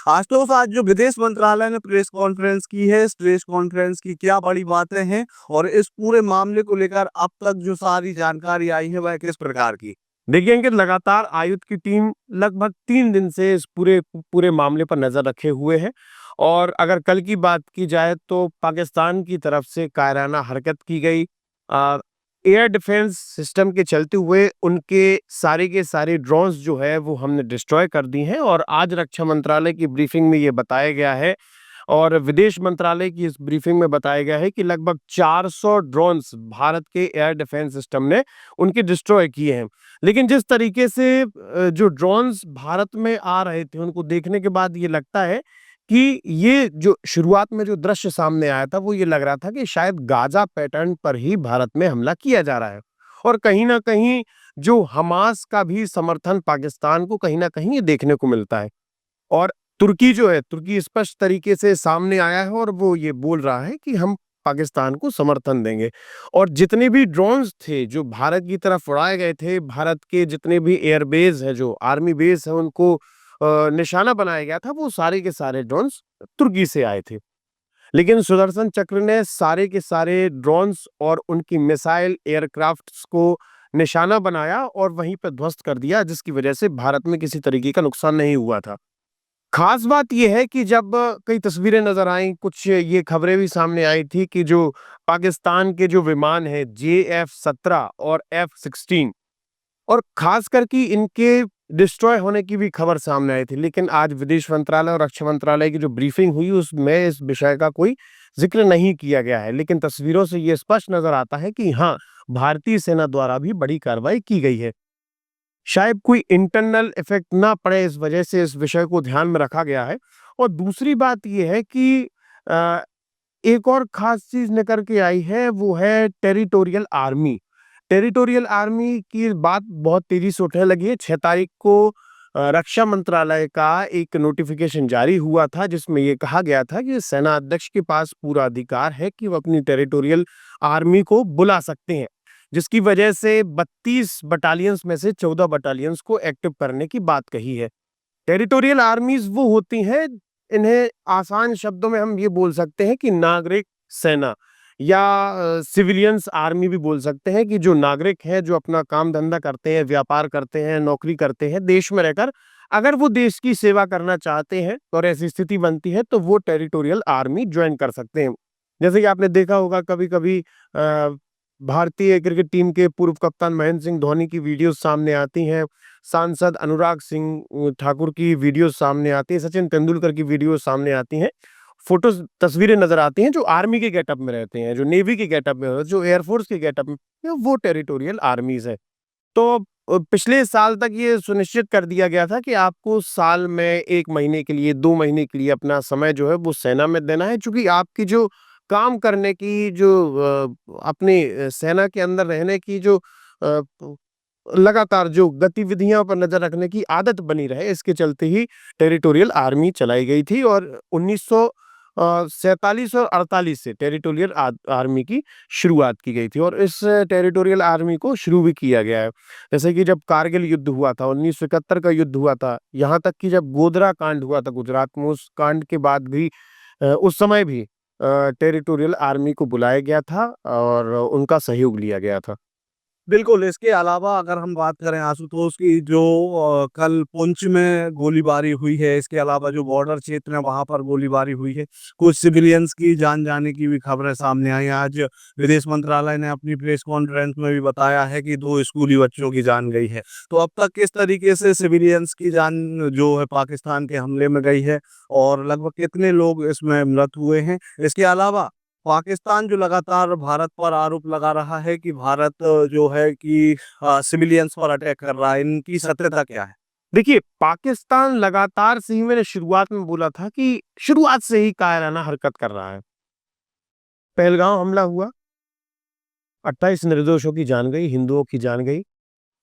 आशुतोष, आज जो विदेश मंत्रालय ने प्रेस कॉन्फ्रेंस की है, इस प्रेस कॉन्फ्रेंस की क्या बड़ी बातें हैं और इस पूरे मामले को लेकर अब तक जो सारी जानकारी आई है वह किस प्रकार की? देखिए कि लगातार आयुध की टीम लगभग 3 दिन से इस पूरे पूरे मामले पर नजर रखे हुए है। और अगर कल की बात की जाए तो पाकिस्तान की तरफ से कायराना हरकत की गई। एयर डिफेंस सिस्टम के चलते हुए उनके सारे के सारे ड्रोन्स जो है वो हमने डिस्ट्रॉय कर दी हैं। और आज रक्षा मंत्रालय की ब्रीफिंग में ये बताया गया है और विदेश मंत्रालय की इस ब्रीफिंग में बताया गया है कि लगभग 400 ड्रोन्स भारत के एयर डिफेंस सिस्टम ने उनके डिस्ट्रॉय किए हैं। लेकिन जिस तरीके से जो ड्रोन्स भारत में आ रहे थे उनको देखने के बाद ये लगता है कि ये जो शुरुआत में जो दृश्य सामने आया था वो ये लग रहा था कि शायद गाजा पैटर्न पर ही भारत में हमला किया जा रहा है। और कहीं ना कहीं जो हमास का भी समर्थन पाकिस्तान को कहीं ना कहीं ये देखने को मिलता है। और तुर्की जो है, तुर्की स्पष्ट तरीके से सामने आया है और वो ये बोल रहा है कि हम पाकिस्तान को समर्थन देंगे। और जितने भी ड्रोन्स थे जो भारत की तरफ उड़ाए गए थे, भारत के जितने भी एयरबेस है, जो आर्मी बेस है, उनको निशाना बनाया गया था, वो सारे के सारे ड्रोन्स तुर्की से आए थे। लेकिन सुदर्शन चक्र ने सारे के सारे ड्रोन्स और उनकी मिसाइल एयरक्राफ्ट्स को निशाना बनाया और वहीं पर ध्वस्त कर दिया, जिसकी वजह से भारत में किसी तरीके का नुकसान नहीं हुआ था। खास बात यह है कि जब कई तस्वीरें नजर आई, कुछ ये खबरें भी सामने आई थी कि जो पाकिस्तान के जो विमान है JF-17 और F-16, और खास करके इनके डिस्ट्रॉय होने की भी खबर सामने आई थी। लेकिन आज विदेश मंत्रालय और रक्षा मंत्रालय की जो ब्रीफिंग हुई उसमें इस विषय का कोई जिक्र नहीं किया गया है। लेकिन तस्वीरों से ये स्पष्ट नजर आता है कि हाँ, भारतीय सेना द्वारा भी बड़ी कार्रवाई की गई है। शायद कोई इंटरनल इफेक्ट ना पड़े इस वजह से इस विषय को ध्यान में रखा गया है। और दूसरी बात यह है कि अ, एक और खास चीज निकल के आई है, वो है टेरिटोरियल आर्मी। टेरिटोरियल आर्मी की बात बहुत तेजी से उठने लगी है। 6 तारीख को रक्षा मंत्रालय का एक नोटिफिकेशन जारी हुआ था जिसमें यह कहा गया था कि सेना अध्यक्ष के पास पूरा अधिकार है कि वो अपनी टेरिटोरियल आर्मी को बुला सकते हैं, जिसकी वजह से 32 बटालियंस में से 14 बटालियंस को एक्टिव करने की बात कही है। टेरिटोरियल आर्मीज वो होती हैं, इन्हें आसान शब्दों में हम ये बोल सकते हैं कि नागरिक सेना या सिविलियंस आर्मी भी बोल सकते हैं, कि जो नागरिक हैं, जो अपना काम धंधा करते हैं, व्यापार करते हैं, नौकरी करते हैं देश में रहकर, अगर वो देश की सेवा करना चाहते हैं और ऐसी स्थिति बनती है तो वो टेरिटोरियल आर्मी ज्वाइन कर सकते हैं। जैसे कि आपने देखा होगा कभी कभी भारतीय क्रिकेट टीम के पूर्व कप्तान महेंद्र सिंह धोनी की वीडियोस सामने आती हैं, सांसद अनुराग सिंह ठाकुर की वीडियो सामने आती है, सचिन तेंदुलकर की वीडियो सामने आती हैं, फोटोज तस्वीरें नजर आती हैं, जो आर्मी के गेटअप में रहते हैं, जो नेवी के गेटअप में, जो एयरफोर्स के गेटअप में, वो टेरिटोरियल आर्मीज है। तो पिछले साल तक ये सुनिश्चित कर दिया गया था कि आपको साल में 1 महीने के लिए, 2 महीने के लिए अपना समय जो है वो सेना में देना है, क्योंकि आपकी जो काम करने की, जो अपनी सेना के अंदर रहने की जो लगातार जो गतिविधियों पर नजर रखने की आदत बनी रहे, इसके चलते ही टेरिटोरियल आर्मी चलाई गई थी। और 1947 और 48 से टेरिटोरियल आर्मी की शुरुआत की गई थी और इस टेरिटोरियल आर्मी को शुरू भी किया गया है। जैसे कि जब कारगिल युद्ध हुआ था, 1971 का युद्ध हुआ था, यहाँ तक कि जब गोधरा कांड हुआ था गुजरात में, उस कांड के बाद भी उस समय भी टेरिटोरियल आर्मी को बुलाया गया था और उनका सहयोग लिया गया था। बिल्कुल, इसके अलावा अगर हम बात करें आशुतोष की, जो कल पुंछ में गोलीबारी हुई है, इसके अलावा जो बॉर्डर क्षेत्र है वहाँ पर गोलीबारी हुई है, कुछ सिविलियंस की जान जाने की भी खबरें सामने आई हैं। आज विदेश मंत्रालय ने अपनी प्रेस कॉन्फ्रेंस में भी बताया है कि 2 स्कूली बच्चों की जान गई है। तो अब तक किस तरीके से सिविलियंस की जान जो है पाकिस्तान के हमले में गई है और लगभग कितने लोग इसमें मृत हुए हैं? इसके अलावा पाकिस्तान जो लगातार भारत पर आरोप लगा रहा है कि भारत जो है कि सिविलियंस पर अटैक कर रहा है, इनकी सत्यता क्या है? देखिए, पाकिस्तान लगातार से ही, मैंने शुरुआत में बोला था कि शुरुआत से ही कायराना हरकत कर रहा है। पहलगाम हमला हुआ, 28 निर्दोषों की जान गई, हिंदुओं की जान गई।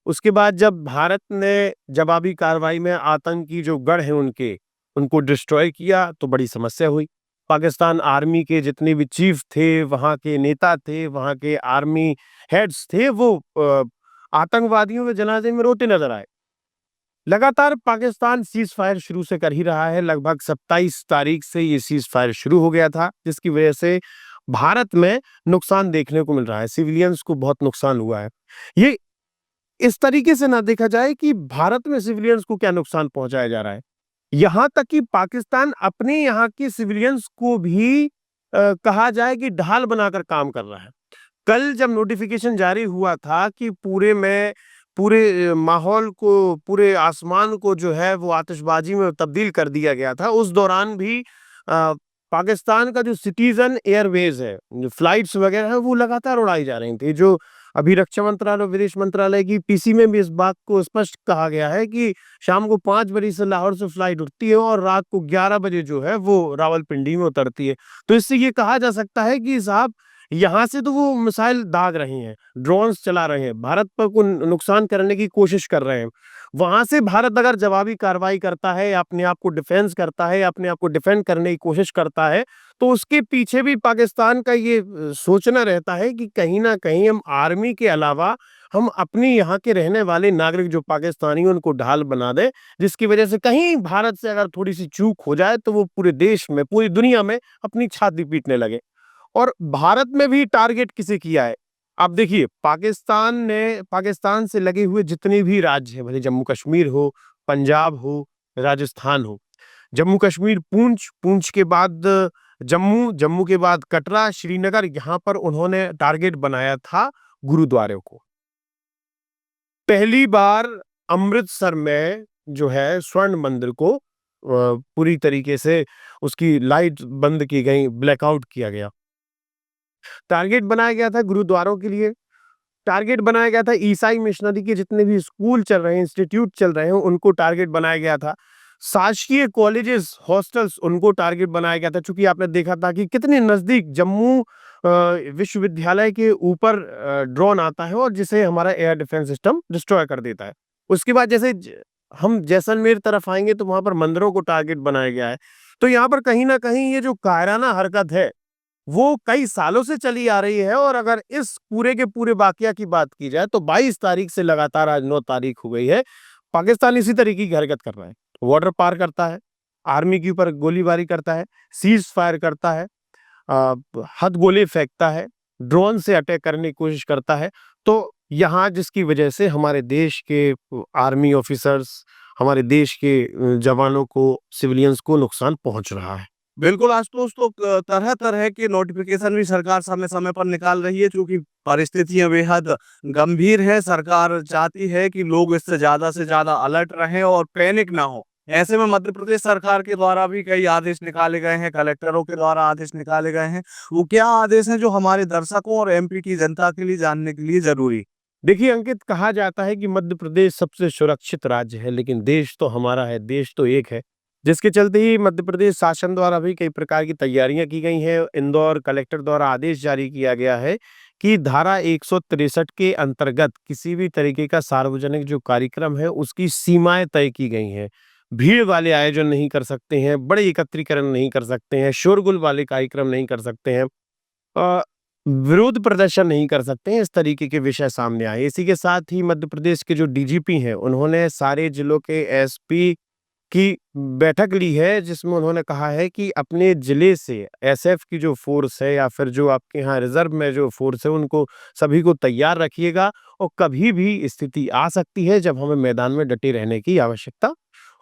उसके बाद जब भारत ने जवाबी कार्रवाई में आतंकी जो गढ़ हैं उनको डिस्ट्रॉय किया तो बड़ी समस्या हुई। पाकिस्तान आर्मी के जितने भी चीफ थे, वहाँ के नेता थे, वहाँ के आर्मी हेड्स थे, वो आतंकवादियों के जनाजे में रोते नजर आए। लगातार पाकिस्तान सीज फायर शुरू से कर ही रहा है। लगभग 27 तारीख से ये सीज फायर शुरू हो गया था, जिसकी वजह से भारत में नुकसान देखने को मिल रहा है। सिविलियंस को बहुत नुकसान हुआ है। ये इस तरीके से ना देखा जाए कि भारत में सिविलियंस को क्या नुकसान पहुंचाया जा रहा है। यहाँ तक कि पाकिस्तान अपने यहाँ के सिविलियंस को भी कहा जाए कि ढाल बनाकर काम कर रहा है। कल जब नोटिफिकेशन जारी हुआ था कि पूरे माहौल को, पूरे आसमान को जो है वो आतिशबाजी में तब्दील कर दिया गया था, उस दौरान भी पाकिस्तान का जो सिटीजन एयरवेज है, जो फ्लाइट्स वगैरह है, वो लगातार उड़ाई जा रही थी। जो अभी रक्षा मंत्रालय और विदेश मंत्रालय की पीसी में भी इस बात को स्पष्ट कहा गया है कि शाम को 5 बजे से लाहौर से फ्लाइट उठती है और रात को 11 बजे जो है वो रावलपिंडी में उतरती है। तो इससे ये कहा जा सकता है कि साहब, यहाँ से तो वो मिसाइल दाग रहे हैं, ड्रोन्स चला रहे हैं, भारत पर को नुकसान करने की कोशिश कर रहे हैं। वहां से भारत अगर जवाबी कार्रवाई करता है, अपने आप को डिफेंस करता है, अपने आप को डिफेंड करने की कोशिश करता है, तो उसके पीछे भी पाकिस्तान का ये सोचना रहता है कि कहीं ना कहीं हम आर्मी के अलावा हम अपने यहाँ के रहने वाले नागरिक जो पाकिस्तानी हैं, उनको ढाल बना दें, जिसकी वजह से कहीं भारत से अगर थोड़ी सी चूक हो जाए तो वो पूरे देश में, पूरी दुनिया में अपनी छाती पीटने लगे। और भारत में भी टारगेट किसे किया है? आप देखिए, पाकिस्तान से लगे हुए जितने भी राज्य हैं, भले जम्मू कश्मीर हो, पंजाब हो, राजस्थान हो, जम्मू कश्मीर पूंछ, पूंछ के बाद जम्मू, जम्मू के बाद कटरा, श्रीनगर, यहाँ पर उन्होंने टारगेट बनाया था गुरुद्वारों को। पहली बार अमृतसर में जो है स्वर्ण मंदिर को पूरी तरीके से उसकी लाइट बंद की गई, ब्लैकआउट किया गया। टारगेट बनाया गया था गुरुद्वारों के लिए, टारगेट बनाया गया था ईसाई मिशनरी के जितने भी स्कूल चल रहे हैं, इंस्टीट्यूट चल रहे हैं, उनको टारगेट बनाया गया था। शासकीय कॉलेजेस, हॉस्टल्स, उनको टारगेट बनाया गया था। चूंकि आपने देखा था कि कितने नजदीक जम्मू विश्वविद्यालय के ऊपर ड्रोन आता है और जिसे हमारा एयर डिफेंस सिस्टम डिस्ट्रॉय कर देता है। उसके बाद जैसे हम जैसलमेर तरफ आएंगे तो वहां पर मंदिरों को टारगेट बनाया गया है। तो यहाँ पर कहीं ना कहीं ये जो कायराना हरकत है वो कई सालों से चली आ रही है। और अगर इस पूरे के पूरे वाकया की बात की जाए तो 22 तारीख से लगातार आज 9 तारीख हो गई है, पाकिस्तान इसी तरीके की हरकत कर रहा है। बॉर्डर पार करता है, आर्मी के ऊपर गोलीबारी करता है, सीज फायर करता है, हद गोले फेंकता है, ड्रोन से अटैक करने की कोशिश करता है। तो यहाँ जिसकी वजह से हमारे देश के आर्मी ऑफिसर्स, हमारे देश के जवानों को, सिविलियंस को नुकसान पहुंच रहा है। बिल्कुल, आशुतोष, तो तरह-तरह के नोटिफ़िकेशन भी सरकार समय-समय पर निकाल रही है, चूँकि परिस्थितियाँ बेहद गंभीर हैं। सरकार चाहती है कि लोग इससे ज़्यादा से ज़्यादा अलर्ट रहें और पैनिक ना हो। ऐसे में मध्य प्रदेश सरकार के द्वारा भी कई आदेश निकाले गए हैं, कलेक्टरों के द्वारा आदेश निकाले गए हैं। वो क्या आदेश हैं जो हमारे दर्शकों और एमपी की जनता के लिए जानने के लिए ज़रूरी? देखिए अंकित, कहा जाता है कि मध्य प्रदेश सबसे सुरक्षित राज्य है, लेकिन देश तो हमारा है, देश तो एक है। जिसके चलते ही मध्य प्रदेश शासन द्वारा भी कई प्रकार की तैयारियां की गई हैं। इंदौर कलेक्टर द्वारा आदेश जारी किया गया है कि धारा 163 के अंतर्गत किसी भी तरीके का सार्वजनिक जो कार्यक्रम है उसकी सीमाएं तय की गई हैं। भीड़ वाले आयोजन नहीं कर सकते हैं, बड़े एकत्रीकरण नहीं कर सकते हैं, शोरगुल वाले कार्यक्रम नहीं कर सकते हैं, विरोध प्रदर्शन नहीं कर सकते हैं, इस तरीके के विषय सामने आए। इसी के साथ ही मध्य प्रदेश के जो डीजीपी हैं, उन्होंने सारे जिलों के एसपी की बैठक ली है, जिसमें उन्होंने कहा है कि अपने जिले से एसएफ की जो फोर्स है या फिर जो आपके यहाँ रिजर्व में जो फोर्स है, उनको सभी को तैयार रखिएगा और कभी भी स्थिति आ सकती है जब हमें मैदान में डटे रहने की आवश्यकता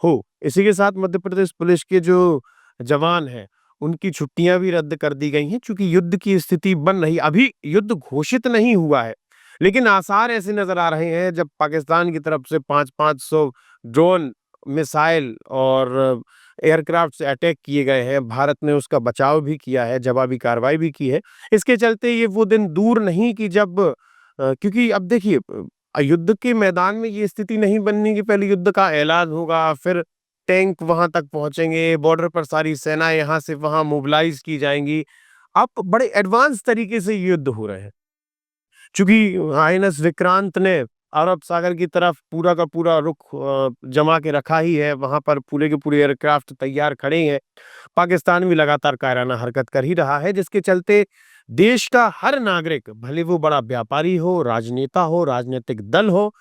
हो। इसी के साथ मध्य प्रदेश पुलिस के जो जवान हैं, उनकी छुट्टियां भी रद्द कर दी गई हैं, चूंकि युद्ध की स्थिति बन रही, अभी युद्ध घोषित नहीं हुआ है, लेकिन आसार ऐसे नजर आ रहे हैं जब पाकिस्तान की तरफ से 500 ड्रोन, मिसाइल और एयरक्राफ्ट से अटैक किए गए हैं। भारत ने उसका बचाव भी किया है, जवाबी कार्रवाई भी की है। इसके चलते ये वो दिन दूर नहीं कि जब क्योंकि अब देखिए, युद्ध के मैदान में ये स्थिति नहीं बननी कि पहले युद्ध का ऐलान होगा, फिर टैंक वहां तक पहुंचेंगे, बॉर्डर पर सारी सेना यहाँ से वहां मोबिलाइज की जाएंगी। अब बड़े एडवांस तरीके से युद्ध हो रहे हैं, चूंकि आईएनएस विक्रांत ने अरब सागर की तरफ पूरा का पूरा रुख जमा के रखा ही है, वहां पर पूरे के पूरे एयरक्राफ्ट तैयार खड़े हैं। पाकिस्तान भी लगातार कायराना हरकत कर ही रहा है, जिसके चलते देश का हर नागरिक, भले वो बड़ा व्यापारी हो, राजनेता हो, राजनीतिक दल हो,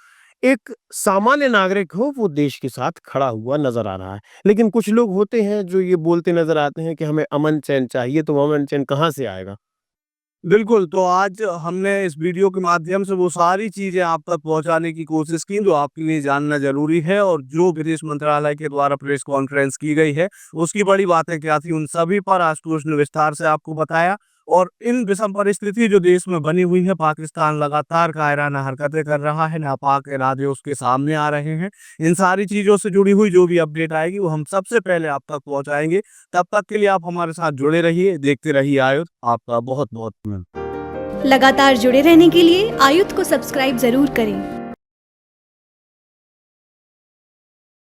एक सामान्य नागरिक हो वो देश के साथ खड़ा हुआ नजर आ रहा है। लेकिन कुछ लोग होते हैं जो ये बोलते नजर आते हैं कि हमें अमन चैन चाहिए, तो अमन चैन कहाँ से आएगा? बिल्कुल, तो आज हमने इस वीडियो के माध्यम से वो सारी चीज़ें आप तक पहुँचाने की कोशिश की जो आपके लिए जानना ज़रूरी है, और जो विदेश मंत्रालय के द्वारा प्रेस कॉन्फ्रेंस की गई है, उसकी बड़ी बातें क्या थी, उन सभी पर आशुतोष ने विस्तार से आपको बताया। और इन विषम परिस्थिति जो देश में बनी हुई है, पाकिस्तान लगातार कायराना हरकतें कर रहा है, नापाक इरादे उसके सामने आ रहे हैं। इन सारी चीज़ों से जुड़ी हुई जो भी अपडेट आएगी, वो हम सबसे पहले आप तक पहुँचाएँगे। तब तक के लिए आप हमारे साथ जुड़े रहिए, देखते रहिए आयुध। आपका बहुत-बहुत धन्यवाद। लगातार जुड़े रहने के लिए आयुध को सब्सक्राइब जरूर करें।